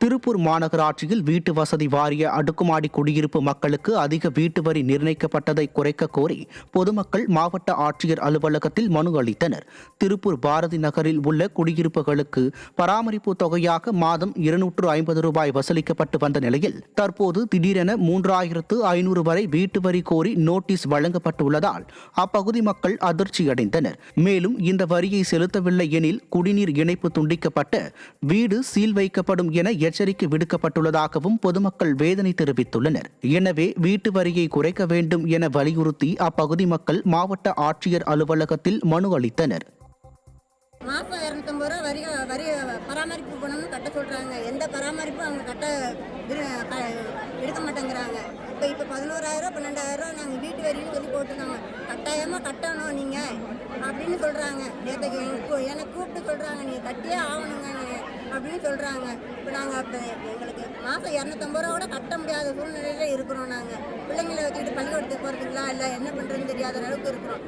திருப்பூர் மாநகராட்சியில் வீட்டு வசதி வாரிய அடுக்குமாடி குடியிருப்பு மக்களுக்கு அதிக வீட்டு வரி நிர்ணயிக்கப்பட்டதை குறைக்க கோரி பொதுமக்கள் மாவட்ட ஆட்சியர் அலுவலகத்தில் மனு அளித்தனர். திருப்பூர் பாரதி நகரில் உள்ள குடியிருப்புகளுக்கு பராமரிப்பு தொகையாக மாதம் 250 ரூபாய் வசூலிக்கப்பட்டு வந்த நிலையில் தற்போது திடீரென 3500 வரை வீட்டு வரி கோரி நோட்டீஸ் வழங்கப்பட்டுள்ளதால் அப்பகுதி மக்கள் அதிர்ச்சியடைந்தனர். மேலும் இந்த வரியை செலுத்தவில்லை எனில் குடிநீர் இணைப்பு துண்டிக்கப்பட்டு வீடு சீல் வைக்கப்படும் என எச்சரிக்கை விடுக்கப்பட்டுள்ளதாகவும் பொதுமக்கள் வேதனை தெரிவித்துள்ளனர். எனவே வீட்டு வரியை குறைக்க வேண்டும் என வலியுறுத்தி அப்பகுதி மக்கள் மாவட்ட ஆட்சியர் அலுவலகத்தில் மனு அளித்தனர். மாதம் 250 ரூபா வரி பராமரிப்பு பணம்னு கட்ட சொல்கிறாங்க. எந்த பராமரிப்பும் அவங்க எடுக்க மாட்டேங்கிறாங்க. இப்போ 11,000 12,000 நாங்கள் வீட்டு வரின்னு சொல்லி போட்டுருக்காங்க. கட்டாயமாக கட்டணும் நீங்கள் அப்படின்னு சொல்கிறாங்க. நேற்றுக்கு எனக்கு கூப்பிட்டு சொல்கிறாங்க, நீங்கள் கட்டியே ஆகணுங்க அப்படின்னு சொல்கிறாங்க. இப்போ நாங்கள் எங்களுக்கு மாதம் 250 ரூபா கூட கட்ட முடியாத சூழ்நிலையில் இருக்கிறோம். நாங்கள் பிள்ளைங்களை வச்சுக்கிட்டு பள்ளிக்கூடத்துக்கு போகிறதுங்களா இல்லை என்ன பண்ணுறதுன்னு தெரியாத அளவுக்கு இருக்கிறோம்.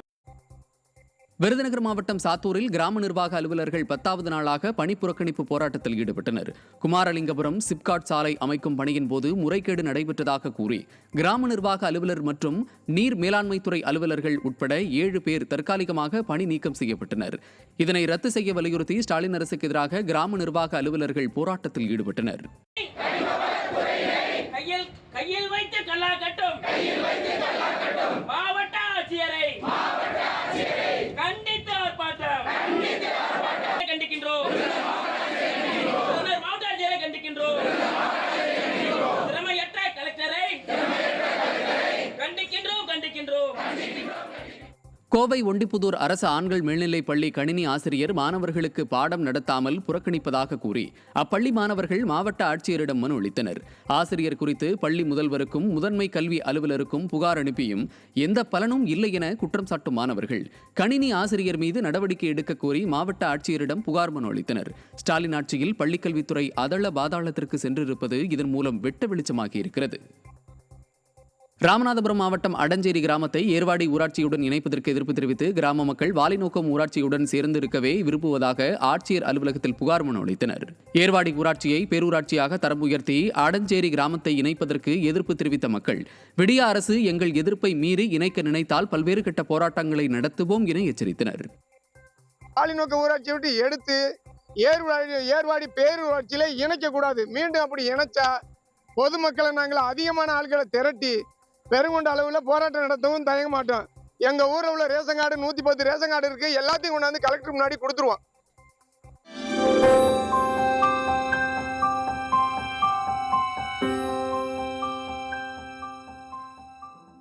விருதுநகர் மாவட்டம் சாத்தூரில் கிராம நிர்வாக அலுவலர்கள் 10வது நாளாக பணி புறக்கணிப்பு போராட்டத்தில் ஈடுபட்டனர். குமாரலிங்கபுரம் சிப்காட் சாலை அமைக்கும் பணியின் போது முறைகேடு நடைபெற்றதாக கூறி கிராம நிர்வாக அலுவலர் மற்றும் நீர் மேலாண்மைத்துறை அலுவலர்கள் உட்பட 7 பேர் தற்காலிகமாக பணி நீக்கம் செய்யப்பட்டனர். இதனை ரத்து செய்ய வலியுறுத்தி ஸ்டாலின் அரசுக்கு எதிராக கிராம நிர்வாக அலுவலர்கள் போராட்டத்தில் ஈடுபட்டனர். மாவட்ட ஆட்சியரை கண்டித்து ஆர்ப்பாட்டம் கண்டிக்கின்றோம். மாவட்ட ஆட்சியரை கண்டிக்கின்றோம். திறமையற்ற கலெக்டரை கண்டிக்கின்றோம். கோவை ஒண்டிப்புதூர் அரசு ஆண்கள் மேல்நிலைப் பள்ளி கணினி ஆசிரியர் மாணவர்களுக்கு பாடம் நடத்தாமல் புறக்கணிப்பதாக கூறி அப்பள்ளி மாணவர்கள் மாவட்ட ஆட்சியரிடம் மனு அளித்தனர். ஆசிரியர் குறித்து பள்ளி முதல்வருக்கும் முதன்மை கல்வி அலுவலருக்கும் புகார் அனுப்பியும் எந்த பலனும் இல்லை என குற்றம் சாட்டும் மாணவர்கள் கணினி ஆசிரியர் மீது நடவடிக்கை எடுக்க கோரி மாவட்ட ஆட்சியரிடம் புகார் மனு அளித்தனர். ஸ்டாலின் ஆட்சியில் பள்ளிக்கல்வித்துறை அதள பாதாளத்திற்கு சென்றிருப்பது இதன் மூலம் வெட்ட வெளிச்சமாகி இருக்கிறது. ராமநாதபுரம் மாவட்டம் அடஞ்சேரி கிராமத்தை ஏர்வாடி ஊராட்சியுடன் இணைப்பதற்கு எதிர்ப்பு தெரிவித்து கிராம மக்கள் வாலிநோக்கம் ஊராட்சியுடன் சேர்ந்திருக்கவே விரும்புவதாக ஆட்சியர் அலுவலகத்தில் புகார் மனு அளித்தனர். ஏர்வாடி ஊராட்சியை பேரூராட்சியாக தரம் உயர்த்தி அடஞ்சேரி கிராமத்தை இணைப்பதற்கு எதிர்ப்பு தெரிவித்த மக்கள் விடிய அரசு எங்கள் எதிர்ப்பை மீறி இணைக்க நினைத்தால் பல்வேறு கட்ட போராட்டங்களை நடத்துவோம் என எச்சரித்தனர். வாலிநோக்க ஊராட்சியை விட்டு எடுத்து ஏர்வாடி பேரூராட்சியில இணைக்க கூடாது. மீண்டும் அப்படி இணைச்சா பொதுமக்களை நாங்கள் அதிகமான ஆட்களை திரட்டி பெருங்கொண்ட அளவில் போராட்டம் நடத்தவும் தயங்க மாட்டோம். எங்கள் ஊரில் உள்ள ரேஷன் கார்டு 110 ரேஷன் கார்டு இருக்குது. எல்லாத்தையும் கொண்டாந்து கலெக்டர் முன்னாடி கொடுத்துருவோம்.